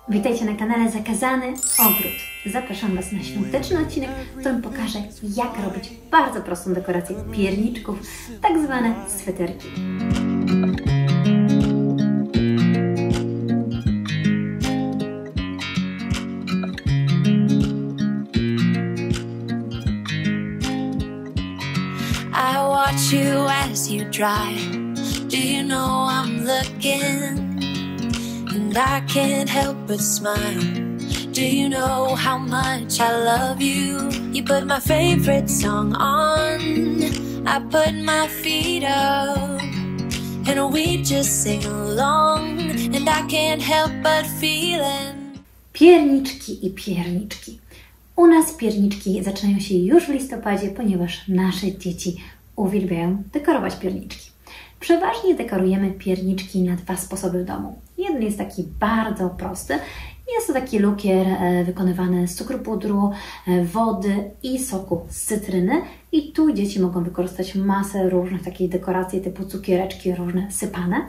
Witajcie na kanale Zakazany Ogród. Zapraszam Was na świąteczny odcinek, w którym pokażę, jak robić bardzo prostą dekorację pierniczków, tak zwane sweterki. I watch you as you drive. Do you know I'm looking? And I can't help but smile. Do you know how much I love you? You put my favorite song on. I put my feet up. And we just sing along. And I can't help but feeling. Pierniczki i pierniczki. U nas pierniczki zaczynają się już w listopadzie, ponieważ nasze dzieci uwielbiają dekorować pierniczki. Przeważnie dekorujemy pierniczki na dwa sposoby w domu. Jeden jest taki bardzo prosty. Jest to taki lukier wykonywany z cukru pudru, wody i soku z cytryny. I tu dzieci mogą wykorzystać masę różnych takich dekoracji typu cukiereczki różne sypane.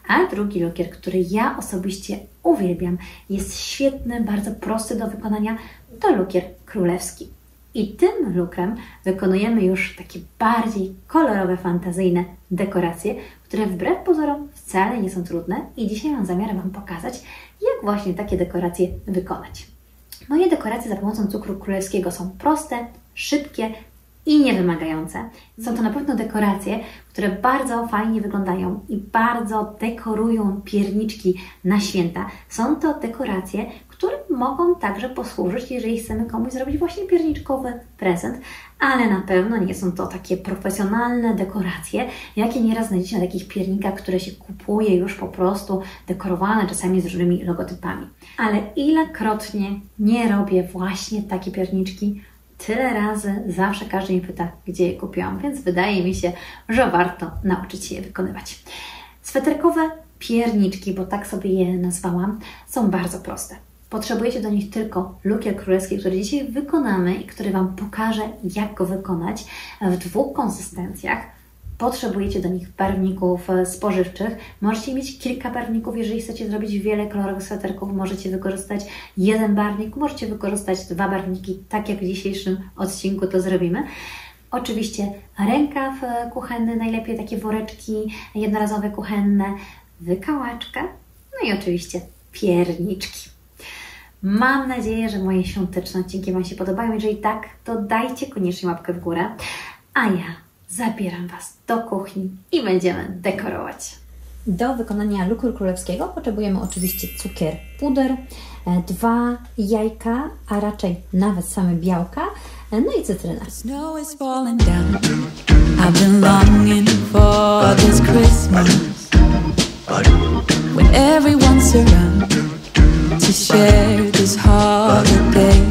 A drugi lukier, który ja osobiście uwielbiam, jest świetny, bardzo prosty do wykonania, to lukier królewski. I tym lukrem wykonujemy już takie bardziej kolorowe, fantazyjne dekoracje, które wbrew pozorom wcale nie są trudne i dzisiaj mam zamiar Wam pokazać, jak właśnie takie dekoracje wykonać. Moje dekoracje za pomocą cukru królewskiego są proste, szybkie i niewymagające. Są to na pewno dekoracje, które bardzo fajnie wyglądają i bardzo dekorują pierniczki na święta. Są to dekoracje, które mogą także posłużyć, jeżeli chcemy komuś zrobić właśnie pierniczkowy prezent, ale na pewno nie są to takie profesjonalne dekoracje, jakie nieraz znajdziecie na takich piernikach, które się kupuje już po prostu dekorowane, czasami z różnymi logotypami. Ale ilekrotnie nie robię właśnie takie pierniczki, tyle razy zawsze każdy mnie pyta, gdzie je kupiłam, więc wydaje mi się, że warto nauczyć się je wykonywać. Sweterkowe pierniczki, bo tak sobie je nazwałam, są bardzo proste. Potrzebujecie do nich tylko lukier królewski, który dzisiaj wykonamy i który Wam pokażę, jak go wykonać w dwóch konsystencjach. Potrzebujecie do nich barwników spożywczych. Możecie mieć kilka barwników, jeżeli chcecie zrobić wiele kolorowych sweterków. Możecie wykorzystać jeden barwnik, możecie wykorzystać dwa barwniki, tak jak w dzisiejszym odcinku to zrobimy. Oczywiście rękaw kuchenny, najlepiej takie woreczki jednorazowe kuchenne, wykałaczka, no i oczywiście pierniczki. Mam nadzieję, że moje świąteczne odcinki Wam się podobają. Jeżeli tak, to dajcie koniecznie łapkę w górę, a ja zabieram Was do kuchni i będziemy dekorować. Do wykonania lukru królewskiego potrzebujemy oczywiście cukier puder, 2 jajka, a raczej nawet same białka, no i cytrynę. Snow is falling down. I've been longing for this Christmas when everyone's around to share this holiday.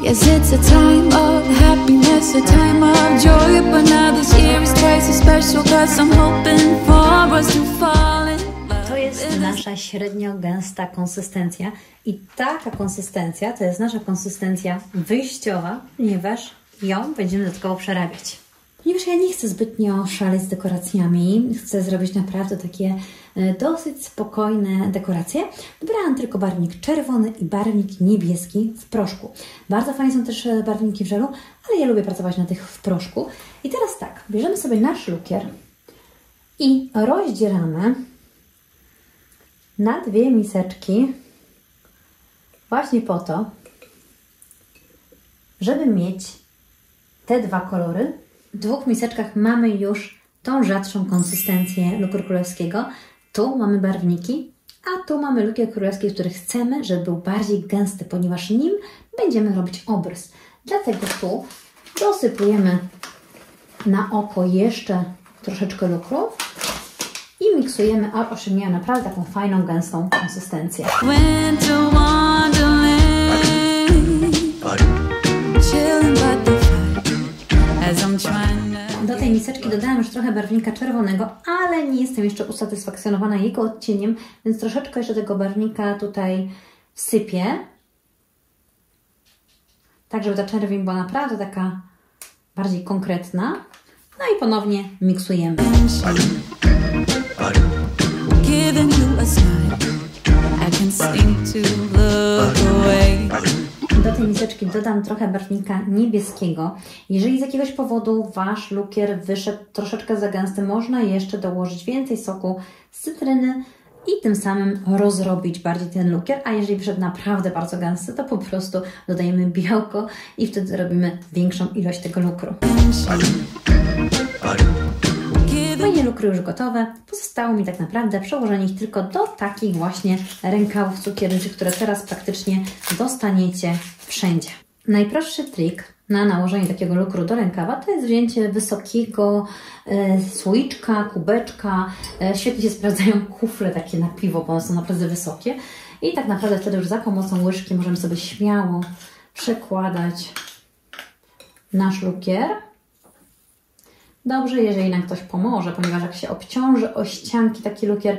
Yes, it's a time of happiness, a time of joy, but now this year is twice as special 'cause I'm hoping for us to fall in love. To jest nasza średnio gęsta konsystencja i taka konsystencja to jest nasza konsystencja wyjściowa, ponieważ ją będziemy dodatkowo przerabiać. Ponieważ ja nie chcę zbytnio szaleć z dekoracjami, chcę zrobić naprawdę takie dosyć spokojne dekoracje. Wybrałam tylko barwnik czerwony i barwnik niebieski w proszku. Bardzo fajnie są też barwniki w żelu, ale ja lubię pracować na tych w proszku. I teraz tak, bierzemy sobie nasz lukier i rozdzieramy na dwie miseczki właśnie po to, żeby mieć te dwa kolory. W dwóch miseczkach mamy już tą rzadszą konsystencję lukru królewskiego. Tu mamy barwniki, a tu mamy lukier królewski, który chcemy, żeby był bardziej gęsty, ponieważ nim będziemy robić obrys. Dlatego tu dosypujemy na oko jeszcze troszeczkę lukru i miksujemy, aż osiągniemy naprawdę taką fajną, gęstą konsystencję. Do tej miseczki dodałam już trochę barwnika czerwonego, ale nie jestem jeszcze usatysfakcjonowana jego odcieniem, więc troszeczkę jeszcze tego barwnika tutaj wsypię. Tak, żeby ta czerwień była naprawdę taka bardziej konkretna. No i ponownie miksujemy. Do tej miseczki dodam trochę barwnika niebieskiego. Jeżeli z jakiegoś powodu Wasz lukier wyszedł troszeczkę za gęsty, można jeszcze dołożyć więcej soku z cytryny i tym samym rozrobić bardziej ten lukier, a jeżeli wyszedł naprawdę bardzo gęsty, to po prostu dodajemy białko i wtedy robimy większą ilość tego lukru. Moje lukry już gotowe. Pozostało mi tak naprawdę przełożenie ich tylko do takich właśnie rękawów cukierniczych, które teraz praktycznie dostaniecie wszędzie. Najprostszy trik na nałożenie takiego lukru do rękawa to jest wzięcie wysokiego słoiczka, kubeczka. Świetnie się sprawdzają kufle takie na piwo, bo one są naprawdę wysokie. I tak naprawdę wtedy już za pomocą łyżki możemy sobie śmiało przekładać nasz lukier. Dobrze, jeżeli nam ktoś pomoże, ponieważ jak się obciąży o ścianki taki lukier,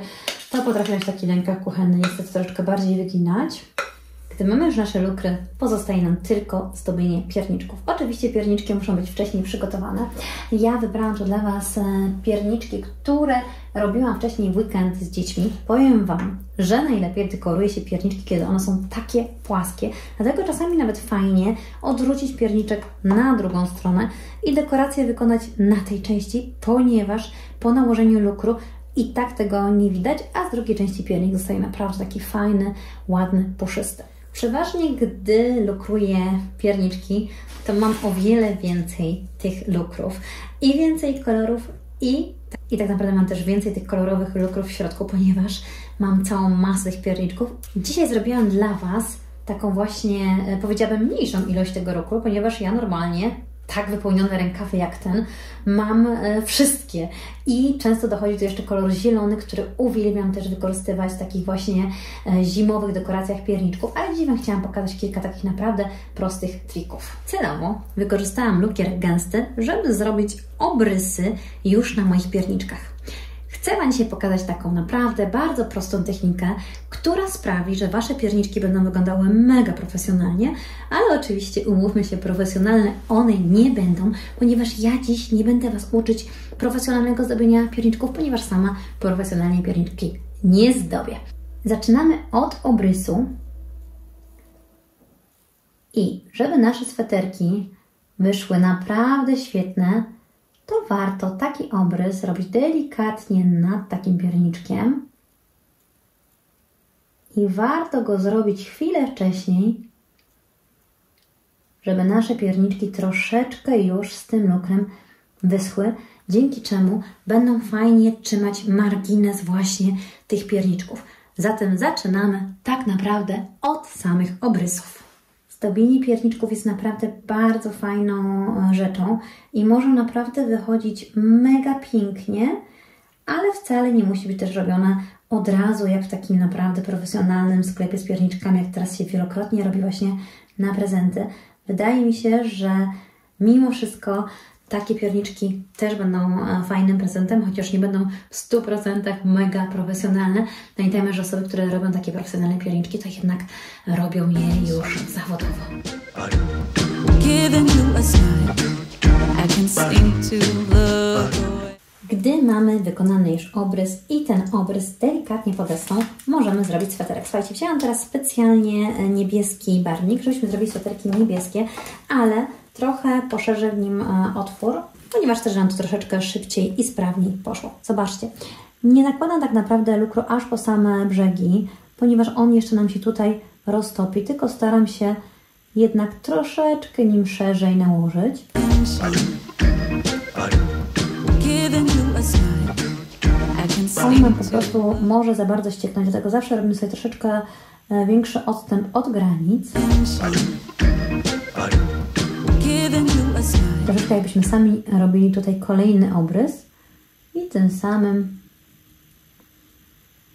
to potrafi się taki rękaw kuchenny niestety troszeczkę bardziej wyginać. Gdy mamy już nasze lukry, pozostaje nam tylko zdobienie pierniczków. Oczywiście pierniczki muszą być wcześniej przygotowane. Ja wybrałam tu dla Was pierniczki, które robiłam wcześniej w weekend z dziećmi. Powiem Wam, że najlepiej dekoruje się pierniczki, kiedy one są takie płaskie. Dlatego czasami nawet fajnie odwrócić pierniczek na drugą stronę i dekorację wykonać na tej części, ponieważ po nałożeniu lukru i tak tego nie widać, a z drugiej części piernik zostaje naprawdę taki fajny, ładny, puszysty. Przeważnie gdy lukruję pierniczki, to mam o wiele więcej tych lukrów i więcej kolorów i tak naprawdę mam też więcej tych kolorowych lukrów w środku, ponieważ mam całą masę tych pierniczków. Dzisiaj zrobiłam dla Was taką właśnie, powiedziałabym, mniejszą ilość tego lukru, ponieważ ja normalnie tak wypełnione rękawy jak ten mam wszystkie i często dochodzi tu jeszcze kolor zielony, który uwielbiam też wykorzystywać w takich właśnie zimowych dekoracjach pierniczków, ale dzisiaj Wam chciałam pokazać kilka takich naprawdę prostych trików. Celowo wykorzystałam lukier gęsty, żeby zrobić obrysy już na moich pierniczkach. Chcę Wam dzisiaj pokazać taką naprawdę bardzo prostą technikę, która sprawi, że Wasze pierniczki będą wyglądały mega profesjonalnie, ale oczywiście umówmy się, profesjonalne one nie będą, ponieważ ja dziś nie będę Was uczyć profesjonalnego zdobienia pierniczków, ponieważ sama profesjonalnie pierniczki nie zdobię. Zaczynamy od obrysu i żeby nasze sweterki wyszły naprawdę świetne, to warto taki obrys robić delikatnie nad takim pierniczkiem i warto go zrobić chwilę wcześniej, żeby nasze pierniczki troszeczkę już z tym lukrem wyschły, dzięki czemu będą fajnie trzymać margines właśnie tych pierniczków. Zatem zaczynamy tak naprawdę od samych obrysów. Zdobienie pierniczków jest naprawdę bardzo fajną rzeczą i może naprawdę wychodzić mega pięknie, ale wcale nie musi być też robione od razu, jak w takim naprawdę profesjonalnym sklepie z pierniczkami, jak teraz się wielokrotnie robi właśnie na prezenty. Wydaje mi się, że mimo wszystko takie pierniczki też będą fajnym prezentem, chociaż nie będą w 100% mega profesjonalne. Pamiętajmy, że osoby, które robią takie profesjonalne pierniczki, to jednak robią je już zawodowo. Gdy mamy wykonany już obrys i ten obrys delikatnie podesłał, możemy zrobić sweterek. Słuchajcie, wzięłam teraz specjalnie niebieski barwnik, żebyśmy zrobili sweterki niebieskie, ale trochę poszerzę w nim otwór, ponieważ też nam to troszeczkę szybciej i sprawniej poszło. Zobaczcie, nie nakładam tak naprawdę lukru aż po same brzegi, ponieważ on jeszcze nam się tutaj roztopi, tylko staram się jednak troszeczkę nim szerzej nałożyć. On nam po prostu może za bardzo ścieknąć, dlatego zawsze robimy sobie troszeczkę większy odstęp od granic. Troszeczkę jakbyśmy sami robili tutaj kolejny obrys i tym samym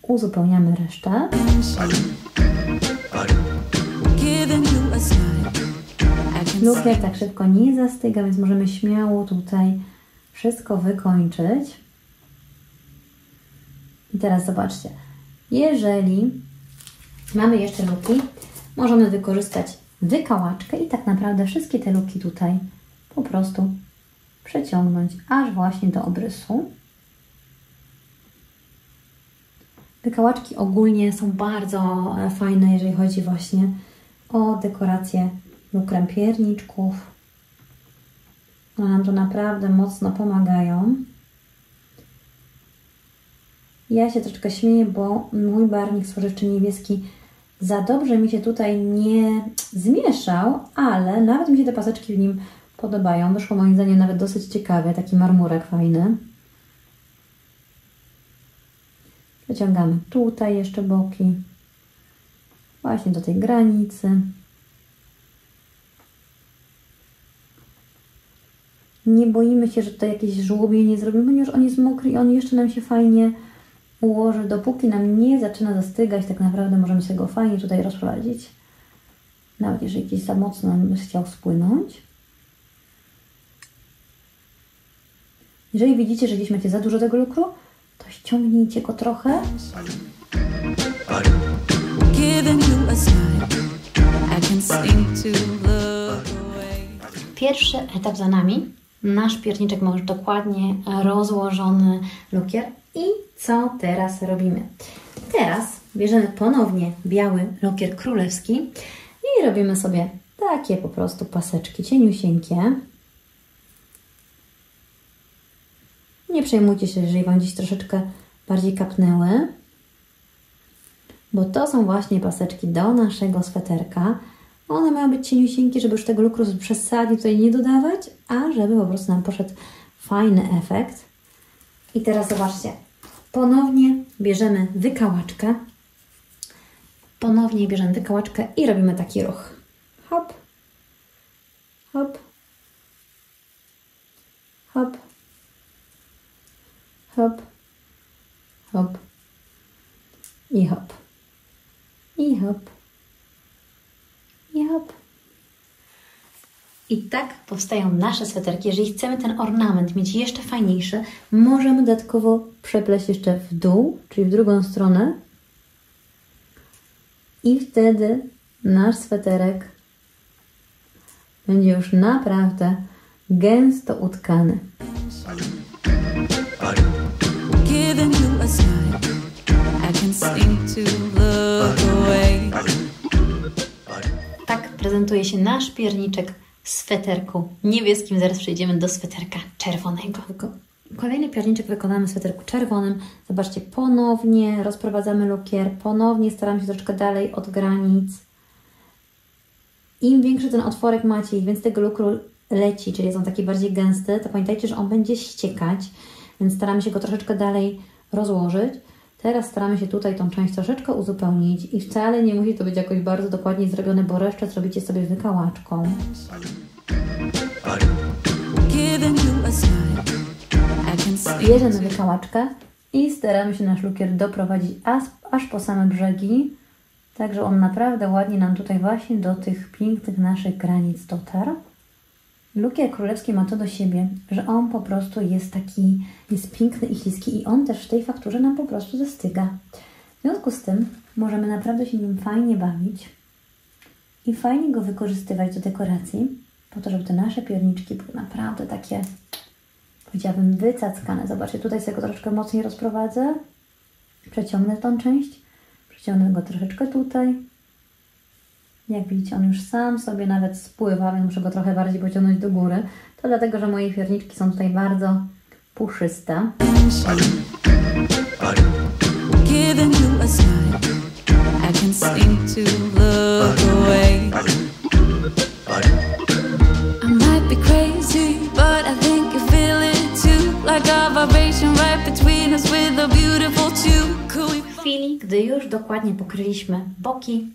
uzupełniamy resztę. Lukier tak szybko nie zastyga, więc możemy śmiało tutaj wszystko wykończyć. I teraz zobaczcie, jeżeli mamy jeszcze luki, możemy wykorzystać wykałaczkę i tak naprawdę wszystkie te luki tutaj po prostu przeciągnąć aż właśnie do obrysu. Wykałaczki ogólnie są bardzo fajne, jeżeli chodzi właśnie o dekorację lukrem pierniczków. One nam to naprawdę mocno pomagają. Ja się troszeczkę śmieję, bo mój barwnik spożywczy niebieski za dobrze mi się tutaj nie zmieszał, ale nawet mi się te paseczki w nim podobają. Wyszło moim zdaniem nawet dosyć ciekawie, taki marmurek fajny. Wyciągamy tutaj jeszcze boki, właśnie do tej granicy. Nie boimy się, że tutaj jakieś żłobie nie zrobimy, ponieważ on jest mokry i on jeszcze nam się fajnie ułoży. Dopóki nam nie zaczyna zastygać, tak naprawdę możemy sobie go fajnie tutaj rozprowadzić. Nawet jeżeli gdzieś za mocno nam by chciał spłynąć. Jeżeli widzicie, że gdzieś macie za dużo tego lukru, to ściągnijcie go trochę. Pierwszy etap za nami. Nasz pierniczek ma już dokładnie rozłożony lukier. I co teraz robimy? Teraz bierzemy ponownie biały lukier królewski i robimy sobie takie po prostu paseczki cieniusieńkie. Nie przejmujcie się, jeżeli Wam gdzieś troszeczkę bardziej kapnęły, bo to są właśnie paseczki do naszego sweterka. One mają być cieniusieńkie, żeby już tego lukru z przesady tutaj nie dodawać, a żeby po prostu nam poszedł fajny efekt. I teraz zobaczcie, ponownie bierzemy wykałaczkę. Ponownie bierzemy wykałaczkę i robimy taki ruch. Hop, hop, hop, hop, hop i hop, i hop, i hop. I tak powstają nasze sweterki. Jeżeli chcemy ten ornament mieć jeszcze fajniejszy, możemy dodatkowo przepleść jeszcze w dół, czyli w drugą stronę. I wtedy nasz sweterek będzie już naprawdę gęsto utkany. Tak prezentuje się nasz pierniczek w sweterku niebieskim. Zaraz przejdziemy do sweterka czerwonego. Kolejny pierniczek wykonamy w sweterku czerwonym. Zobaczcie, ponownie rozprowadzamy lukier, ponownie staramy się troszeczkę dalej od granic. Im większy ten otworek macie, im więcej tego lukru leci, czyli jest on taki bardziej gęsty, to pamiętajcie, że on będzie ściekać, więc staramy się go troszeczkę dalej rozłożyć. Teraz staramy się tutaj tą część troszeczkę uzupełnić i wcale nie musi to być jakoś bardzo dokładnie zrobione, bo resztę zrobicie sobie wykałaczką. Bierzemy wykałaczkę i staramy się nasz lukier doprowadzić aż po same brzegi, tak że on naprawdę ładnie nam tutaj właśnie do tych pięknych naszych granic dotarł. Lukier królewski ma to do siebie, że on po prostu jest piękny i śliski i on też w tej fakturze nam po prostu zastyga. W związku z tym możemy naprawdę się nim fajnie bawić i fajnie go wykorzystywać do dekoracji, po to, żeby te nasze pierniczki były naprawdę takie, powiedziałabym, wycackane. Zobaczcie, tutaj sobie go troszeczkę mocniej rozprowadzę, przeciągnę tą część, przeciągnę go troszeczkę tutaj. Jak widzicie, on już sam sobie nawet spływa, więc muszę go trochę bardziej pociągnąć do góry. To dlatego, że moje pierniczki są tutaj bardzo puszyste. W chwili, gdy już dokładnie pokryliśmy boki,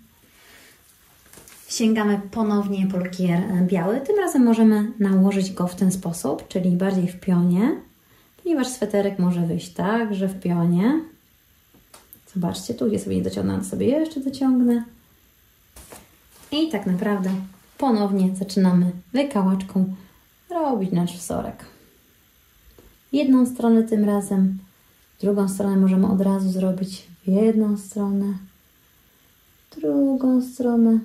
sięgamy ponownie po lukier biały. Tym razem możemy nałożyć go w ten sposób, czyli bardziej w pionie, ponieważ sweterek może wyjść tak, że w pionie. Zobaczcie, tu gdzie sobie nie dociągnę, sobie jeszcze dociągnę. I tak naprawdę ponownie zaczynamy wykałaczką robić nasz wzorek. Jedną stronę tym razem, drugą stronę możemy od razu zrobić w jedną stronę, drugą stronę,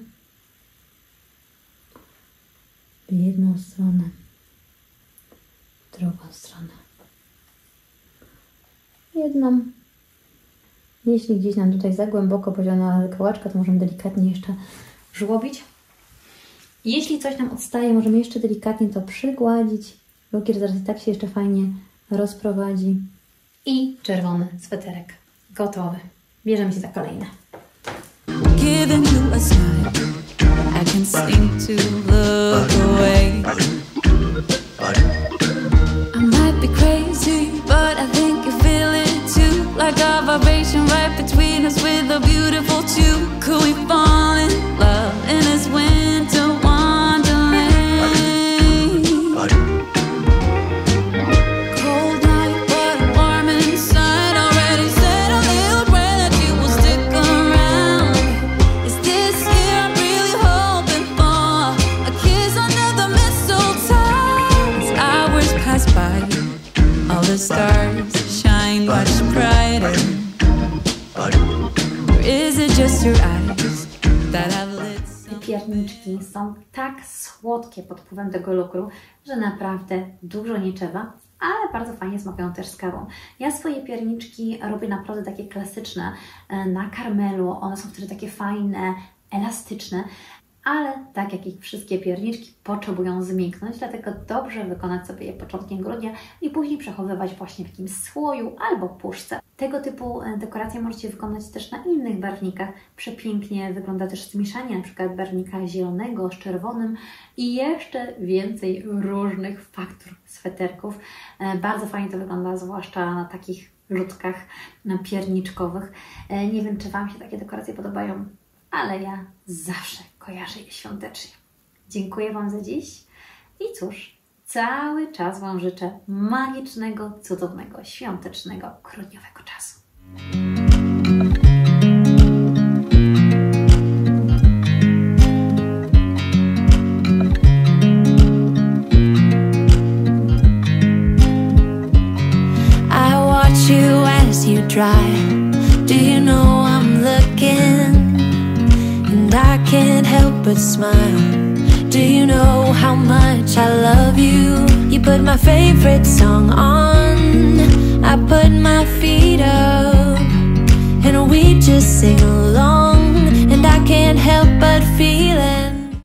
w jedną stronę, drugą stronę. Jedną. Jeśli gdzieś nam tutaj za głęboko poziona kołaczka, to możemy delikatnie jeszcze żłobić. Jeśli coś nam odstaje, możemy jeszcze delikatnie to przygładzić. Lukier zaraz i tak się jeszcze fajnie rozprowadzi. I czerwony sweterek gotowy. Bierzemy się za kolejne. Giving you a smile, I can seem to look away. I might be crazy, but I think you feel it too. Like a vibration right between us with a beautiful two. Could we fall in love in this winter wonderland? Cold night, but warm inside. Already said a little prayer that you will stick around. Is this year I'm really hoping for a kiss under the mistletoe? As hours pass by, all the stars shine much brighter. Or is it just your eyes that have lit? Pierniczki są tak słodkie pod wpływem tego lukru, że naprawdę dużo nie trzeba, ale bardzo fajnie smakują też z kawą. Ja swoje pierniczki robię naprawdę takie klasyczne, na karmelu. One są wtedy takie fajne, elastyczne, ale tak jak i wszystkie pierniczki potrzebują zmięknąć, dlatego dobrze wykonać sobie je początkiem grudnia i później przechowywać właśnie w jakimś słoju albo puszce. Tego typu dekoracje możecie wykonać też na innych barwnikach. Przepięknie wygląda też zmieszanie na przykład barwnika zielonego z czerwonym i jeszcze więcej różnych faktur sweterków. Bardzo fajnie to wygląda, zwłaszcza na takich ludkach pierniczkowych. Nie wiem, czy Wam się takie dekoracje podobają, ale ja zawsze kojarzę je świątecznie. Dziękuję Wam za dziś i cóż, cały czas Wam życzę magicznego, cudownego, świątecznego, grudniowego czasu. I watch you as you drive. Do you know I'm looking? And I can't help but smile. Do you know how much I love you? You put my favorite song on, I put my feet up, and we just sing along. And I can't help but feel